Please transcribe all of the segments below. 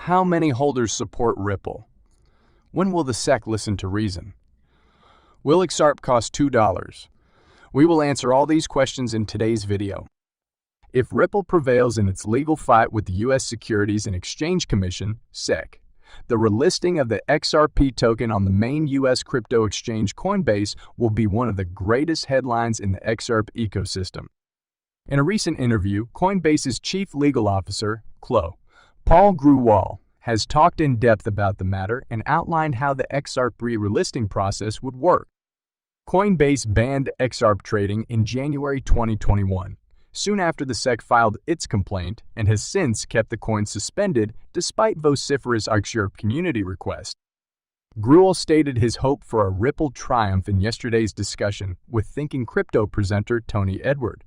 How many holders support Ripple? When will the SEC listen to reason? Will XRP cost $2? We will answer all these questions in today's video. If Ripple prevails in its legal fight with the U.S. Securities and Exchange Commission, SEC, the relisting of the XRP token on the main U.S. crypto exchange Coinbase will be one of the greatest headlines in the XRP ecosystem. In a recent interview, Coinbase's chief legal officer, CLO, Paul Grewal, has talked in depth about the matter and outlined how the XRP relisting process would work. Coinbase banned XRP trading in January 2021, soon after the SEC filed its complaint, and has since kept the coin suspended despite vociferous XRP community requests. Grewal stated his hope for a Ripple triumph in yesterday's discussion with Thinking Crypto presenter Tony Edward,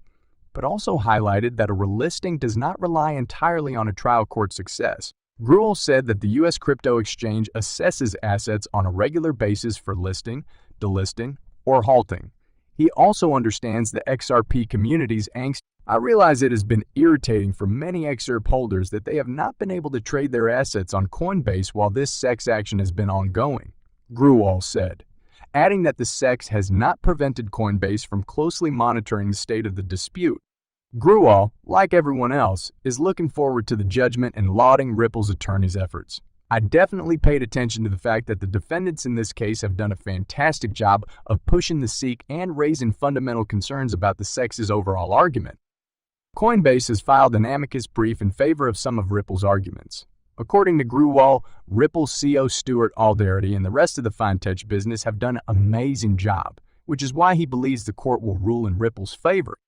but also highlighted that a relisting does not rely entirely on a trial court success. Grewal said that the U.S. crypto exchange assesses assets on a regular basis for listing, delisting, or halting. He also understands the XRP community's angst. I realize it has been irritating for many XRP holders that they have not been able to trade their assets on Coinbase while this SEC action has been ongoing, Grewal said, adding that the SEC has not prevented Coinbase from closely monitoring the state of the dispute. Grewal, like everyone else, is looking forward to the judgment and lauding Ripple's attorney's efforts. I definitely paid attention to the fact that the defendants in this case have done a fantastic job of pushing the SEC and raising fundamental concerns about the SEC's overall argument. Coinbase has filed an amicus brief in favor of some of Ripple's arguments. According to Grewal, Ripple's CEO Stuart Alderety and the rest of the fintech business have done an amazing job, which is why he believes the court will rule in Ripple's favor.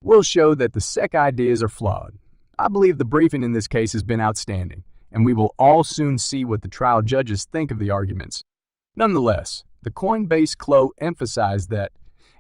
We'll show that the SEC ideas are flawed. I believe the briefing in this case has been outstanding, and we will all soon see what the trial judges think of the arguments. Nonetheless, the Coinbase CLO emphasized that,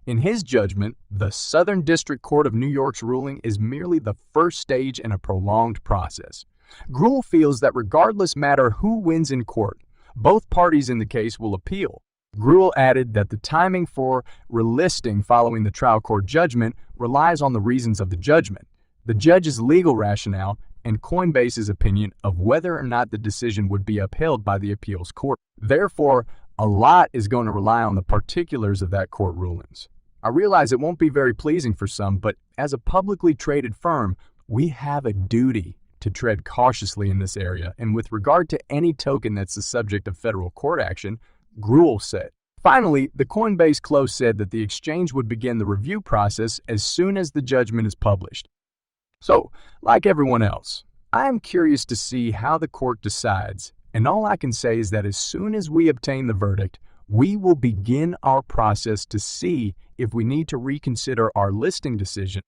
in his judgment, the Southern District Court of New York's ruling is merely the first stage in a prolonged process. Grewal feels that regardless matter who wins in court, both parties in the case will appeal. Grewal added that the timing for relisting following the trial court judgment relies on the reasons of the judgment, the judge's legal rationale, and Coinbase's opinion of whether or not the decision would be upheld by the appeals court. Therefore, a lot is going to rely on the particulars of that court rulings. I realize it won't be very pleasing for some, but as a publicly traded firm, we have a duty to tread cautiously in this area, and with regard to any token that's the subject of federal court action, Grewal said. Finally, the Coinbase CLO said that the exchange would begin the review process as soon as the judgment is published. So, like everyone else, I am curious to see how the court decides, and all I can say is that as soon as we obtain the verdict, we will begin our process to see if we need to reconsider our listing decision.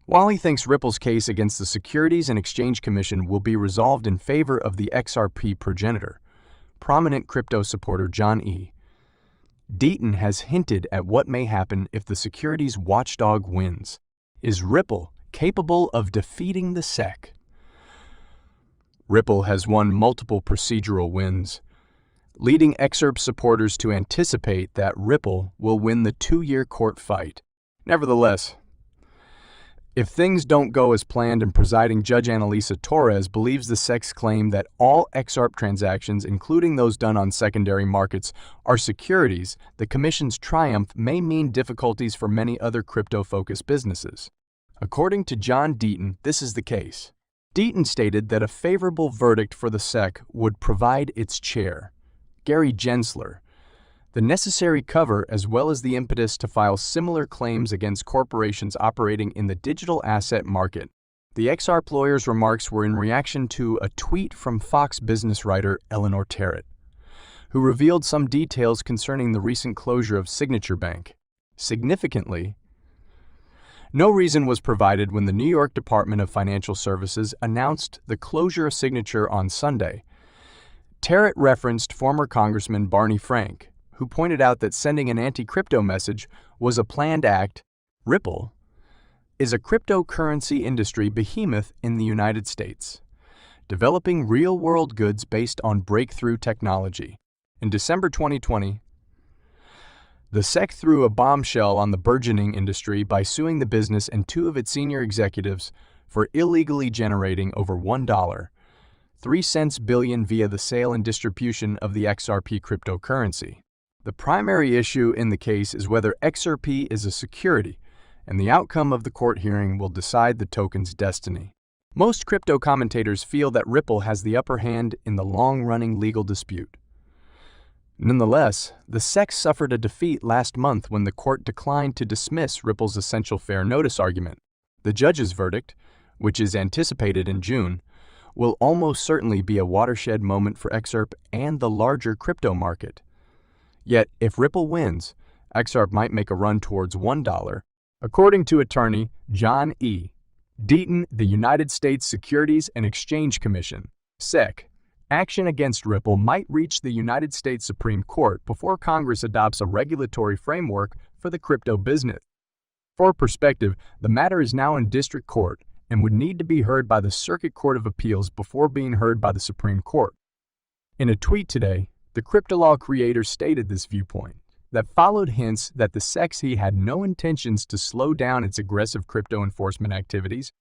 While he thinks Ripple's case against the Securities and Exchange Commission will be resolved in favor of the XRP progenitor, prominent crypto supporter John E. Deaton has hinted at what may happen if the securities watchdog wins. Is Ripple capable of defeating the SEC? Ripple has won multiple procedural wins, leading XRP supporters to anticipate that Ripple will win the 2-year court fight. Nevertheless, if things don't go as planned and presiding Judge Annalisa Torres believes the SEC's claim that all XRP transactions, including those done on secondary markets, are securities, the Commission's triumph may mean difficulties for many other crypto-focused businesses. According to John Deaton, this is the case. Deaton stated that a favorable verdict for the SEC would provide its chair, Gary Gensler, the necessary cover as well as the impetus to file similar claims against corporations operating in the digital asset market. The XRP lawyer's remarks were in reaction to a tweet from Fox Business writer Eleanor Terrett, who revealed some details concerning the recent closure of Signature Bank. Significantly, no reason was provided when the New York Department of Financial Services announced the closure of Signature on Sunday. Terrett referenced former Congressman Barney Frank, who pointed out that sending an anti-crypto message was a planned act. Ripple is a cryptocurrency industry behemoth in the United States, developing real-world goods based on breakthrough technology. In December 2020, the SEC threw a bombshell on the burgeoning industry by suing the business and 2 of its senior executives for illegally generating over $1 3 billion via the sale and distribution of the XRP cryptocurrency. The primary issue in the case is whether XRP is a security, and the outcome of the court hearing will decide the token's destiny. Most crypto commentators feel that Ripple has the upper hand in the long-running legal dispute. Nonetheless, the SEC suffered a defeat last month when the court declined to dismiss Ripple's essential fair notice argument. The judge's verdict, which is anticipated in June, will almost certainly be a watershed moment for XRP and the larger crypto market. Yet, if Ripple wins, XRP might make a run towards $1. According to attorney John E. Deaton, the United States Securities and Exchange Commission, SEC, action against Ripple might reach the United States Supreme Court before Congress adopts a regulatory framework for the crypto business. For perspective, the matter is now in district court and would need to be heard by the Circuit Court of Appeals before being heard by the Supreme Court. In a tweet today, the CryptoLaw creator stated this viewpoint that followed hints that the SEC had no intentions to slow down its aggressive crypto enforcement activities.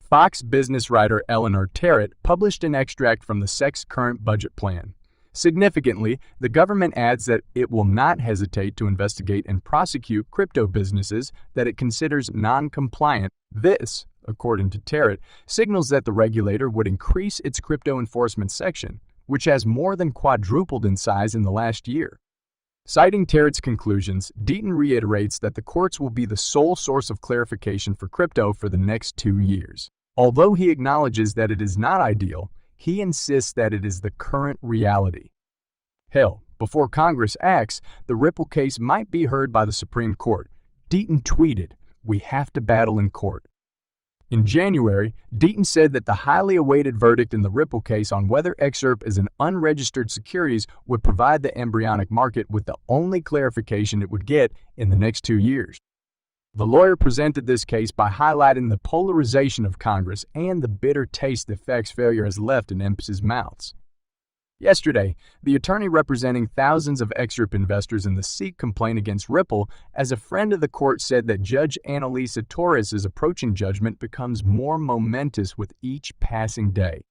Fox business writer Eleanor Terrett published an extract from the SEC's current budget plan. Significantly, the government adds that it will not hesitate to investigate and prosecute crypto businesses that it considers non-compliant. This, according to Terrett, signals that the regulator would increase its crypto enforcement section, which has more than quadrupled in size in the last year. Citing Terrett's conclusions, Deaton reiterates that the courts will be the sole source of clarification for crypto for the next 2 years. Although he acknowledges that it is not ideal, he insists that it is the current reality. Hell, before Congress acts, the Ripple case might be heard by the Supreme Court. Deaton tweeted, "We have to battle in court." In January, Deaton said that the highly awaited verdict in the Ripple case on whether XRP is an unregistered securities would provide the embryonic market with the only clarification it would get in the next 2 years. The lawyer presented this case by highlighting the polarization of Congress and the bitter taste that FEC's failure has left in MPS's mouths. Yesterday, the attorney representing thousands of XRP investors in the SEC complaint against Ripple as a friend of the court said that Judge Annalisa Torres' approaching judgment becomes more momentous with each passing day.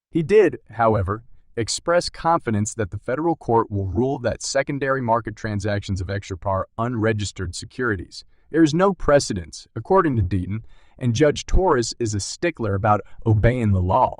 He did, however, express confidence that the federal court will rule that secondary market transactions of XRP are unregistered securities. There is no precedence, according to Deaton, and Judge Torres is a stickler about obeying the law.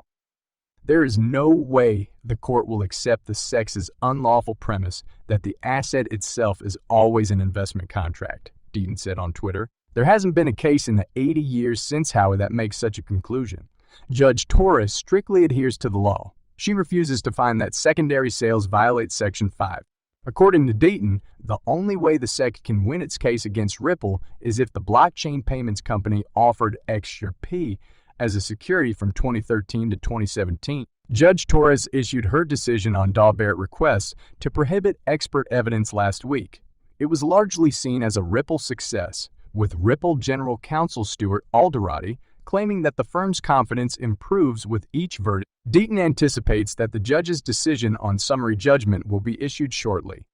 There is no way the court will accept the SEC's unlawful premise that the asset itself is always an investment contract, Deaton said on Twitter. There hasn't been a case in the 80 years since Howard that makes such a conclusion. Judge Torres strictly adheres to the law. She refuses to find that secondary sales violate Section 5. According to Deaton, the only way the SEC can win its case against Ripple is if the blockchain payments company offered XRP as a security from 2013 to 2017. Judge Torres issued her decision on Daubert requests to prohibit expert evidence last week. It was largely seen as a Ripple success, with Ripple General Counsel Stuart Alderati claiming that the firm's confidence improves with each verdict. Deaton anticipates that the judge's decision on summary judgment will be issued shortly.